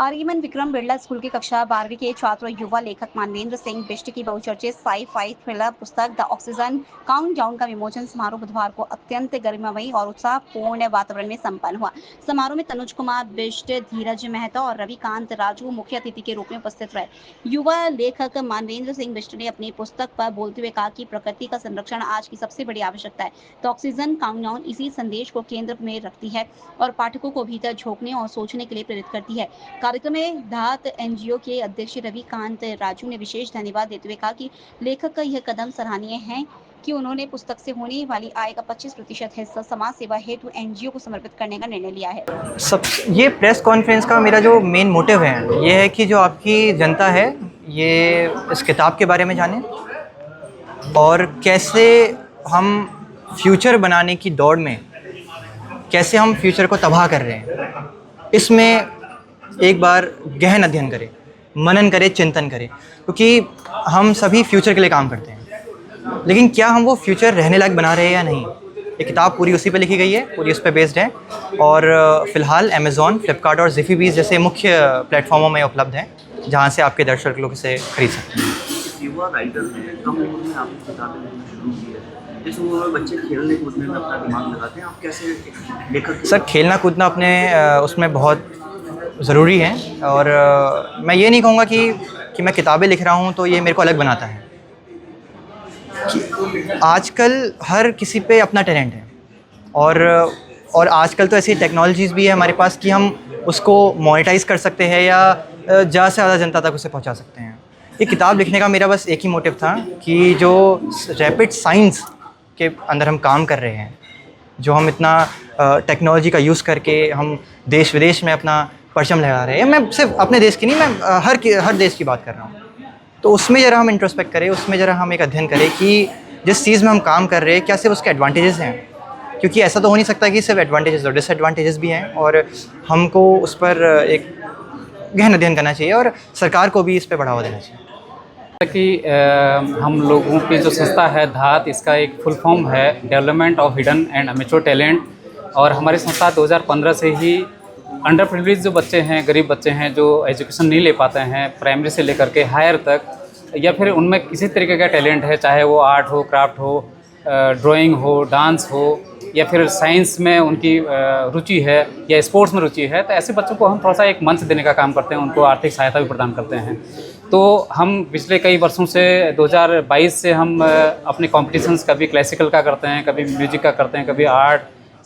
Aryaman Vikram Birla school की कक्षा 12वीं के छात्र युवा लेखक मानवेंद्र सिंह बिष्ट की बहुचर्चित साई-फाई थ्रिलर पुस्तक द ऑक्सीजन काउंटडाउन का विमोचन समारोह बुधवार को अत्यंत गरिमामयी और उत्साहपूर्ण वातावरण में संपन्न हुआ। समारोह में तनुज कुमार बिष्ट, धीरज मेहता और रविकांत राजू मुख्य अतिथि के रूप में उपस्थित रहे। युवा लेखक मानवेंद्र सिंह बिष्ट ने अपनी पुस्तक पर बोलते हुए कहा कि प्रकृति का संरक्षण आज की सबसे बड़ी आवश्यकता है। द ऑक्सीजन काउंटडाउन इसी संदेश को केंद्र में रखती है और पाठकों को भीतर झोंकने और सोचने के लिए प्रेरित करती है। कार्यक्रम में धात एनजीओ के अध्यक्ष रविकांत राजू ने विशेष धन्यवाद देते हुए कहा कि लेखक का यह कदम सराहनीय है कि उन्होंने पुस्तक से होने वाली आय का 25% हिस्सा समाज सेवा हेतु एनजीओ को समर्पित करने का निर्णय लिया है। ये प्रेस कॉन्फ्रेंस का मेरा जो मेन मोटिव है ये है कि जो आपकी जनता है ये इस किताब के बारे में जाने और कैसे हम फ्यूचर बनाने की दौड़ में कैसे हम फ्यूचर को तबाह कर रहे हैं, इसमें एक बार गहन अध्ययन करें, मनन करें, चिंतन करें, क्योंकि हम सभी फ्यूचर के लिए काम करते हैं, लेकिन क्या हम वो फ्यूचर रहने लायक बना रहे हैं या नहीं। ये किताब पूरी उसी पे लिखी गई है, पूरी उस पर बेस्ड है और फ़िलहाल अमेज़ॉन, फ्लिपकार्ट और ज़िफ़ीबीज़ जैसे मुख्य प्लेटफॉर्मों में उपलब्ध है, जहाँ से आपके दर्शक लोग इसे खरीद सकते हैं। युवा राइटर हैं, कम उम्र में आपने किताबें लिखना शुरू की है। इस उम्र में बच्चे खेलने कूदने में अपना दिमाग लगाते हैं, आप कैसे लेखक? सर, खेलना कूदना अपने उसमें बहुत ज़रूरी है और मैं ये नहीं कहूँगा कि मैं किताबें लिख रहा हूँ तो ये मेरे को अलग बनाता है। कि आजकल हर किसी पे अपना टैलेंट है और आजकल तो ऐसी टेक्नोलॉजीज़ भी है हमारे पास कि हम उसको मोनेटाइज़ कर सकते हैं या ज़्यादा से ज़्यादा जनता तक उसे पहुँचा सकते हैं। ये किताब लिखने का मेरा बस एक ही मोटिव था कि जो रैपिड साइंस के अंदर हम काम कर रहे हैं, जो हम इतना टेक्नोलॉजी का यूज़ करके हम देश विदेश में अपना परचम लगा रहे हैं, मैं सिर्फ अपने देश की नहीं, मैं हर देश की बात कर रहा हूँ, तो उसमें ज़रा हम इंट्रोस्पेक्ट करें, उसमें ज़रा हम एक अध्ययन करें कि जिस चीज़ में हम काम कर रहे हैं क्या सिर्फ उसके एडवांटेजेस हैं, क्योंकि ऐसा तो हो नहीं सकता कि सिर्फ एडवांटेजेस और डिसएडवांटेजेस भी हैं और हमको उस पर एक गहन अध्ययन करना चाहिए और सरकार को भी इस पर बढ़ावा देना चाहिए। कि हम लोगों की जो संस्था है धात, इसका एक फुल फॉर्म है development of hidden and amateur talent, और हमारी संस्था 2015 से ही अंडर प्रिविलेज जो बच्चे हैं, गरीब बच्चे हैं जो एजुकेशन नहीं ले पाते हैं प्राइमरी से लेकर के हायर तक, या फिर उनमें किसी तरीके का टैलेंट है, चाहे वो आर्ट हो, क्राफ्ट हो, ड्राइंग हो, डांस हो, या फिर साइंस में उनकी रुचि है या स्पोर्ट्स में रुचि है, तो ऐसे बच्चों को हम थोड़ा सा एक मंच देने का काम करते हैं, उनको आर्थिक सहायता भी प्रदान करते हैं। तो हम पिछले कई वर्षों से 2022 से हम अपने कॉम्पिटिशन्स कभी क्लासिकल का करते हैं, कभी म्यूजिक का करते हैं, कभी आर्ट,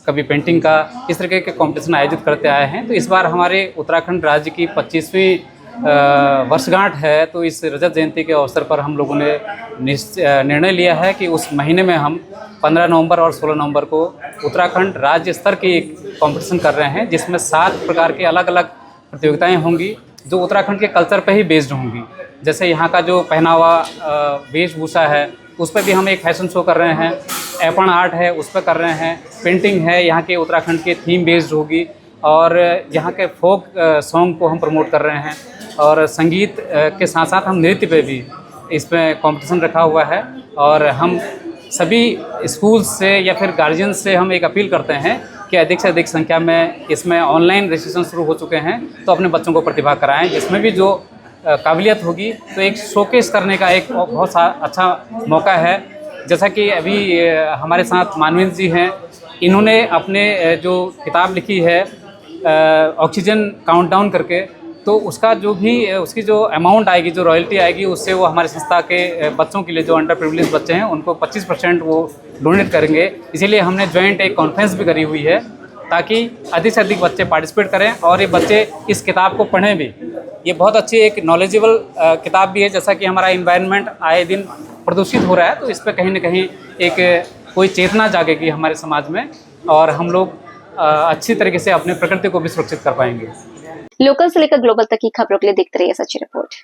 कभी पेंटिंग का, इस तरीके के कॉम्पिटिशन आयोजित करते आए हैं। तो इस बार हमारे उत्तराखंड राज्य की 25वीं वर्षगांठ है, तो इस रजत जयंती के अवसर पर हम लोगों ने निर्णय लिया है कि उस महीने में हम 15 नवंबर और 16 नवंबर को उत्तराखंड राज्य स्तर की एक कॉम्पिटिशन कर रहे हैं, जिसमें 7 प्रकार के अलग अलग प्रतियोगिताएं होंगी जो उत्तराखंड के कल्चर पे ही बेस्ड होंगी। जैसे यहाँ का जो पहनावा, वेशभूषा है, उस पर भी हम एक फैशन शो कर रहे हैं, एपन आर्ट है उस पर कर रहे हैं, पेंटिंग है यहाँ के उत्तराखंड के थीम बेस्ड होगी, और यहाँ के फोक सॉन्ग को हम प्रमोट कर रहे हैं, और संगीत के साथ साथ हम नृत्य पे भी इसमें कंपटीशन रखा हुआ है। और हम सभी स्कूल से या फिर गार्जियन से हम एक अपील करते हैं कि अधिक से अधिक संख्या में इसमें ऑनलाइन रजिस्ट्रेशन शुरू हो चुके हैं, तो अपने बच्चों को प्रतिभा कराएं, जिसमें भी जो काबिलियत होगी तो एक शोकेस करने का एक बहुत अच्छा मौका है। जैसा कि अभी हमारे साथ मानवेंद्र जी हैं, इन्होंने अपने जो किताब लिखी है ऑक्सीजन काउंटडाउन करके, तो उसका जो भी उसकी जो अमाउंट आएगी, जो रॉयल्टी आएगी, उससे वो हमारे संस्था के बच्चों के लिए जो अंडर प्रिविलेज बच्चे हैं उनको 25% वो डोनेट करेंगे। इसीलिए हमने जॉइंट एक कॉन्फ्रेंस भी करी हुई है ताकि अधिक से अधिक बच्चे पार्टिसिपेट करें और ये बच्चे इस किताब को पढ़ें भी। ये बहुत अच्छी एक नॉलेजेबल किताब भी है। जैसा कि हमारा इन्वायरमेंट आए दिन प्रदूषित हो रहा है, तो इस पर कहीं ना कहीं एक कोई चेतना जागेगी हमारे समाज में और हम लोग अच्छी तरीके से अपने प्रकृति को भी सुरक्षित कर पाएंगे। लोकल से लेकर ग्लोबल तक की खबरों के लिए देखते रहिए सच्ची रिपोर्ट।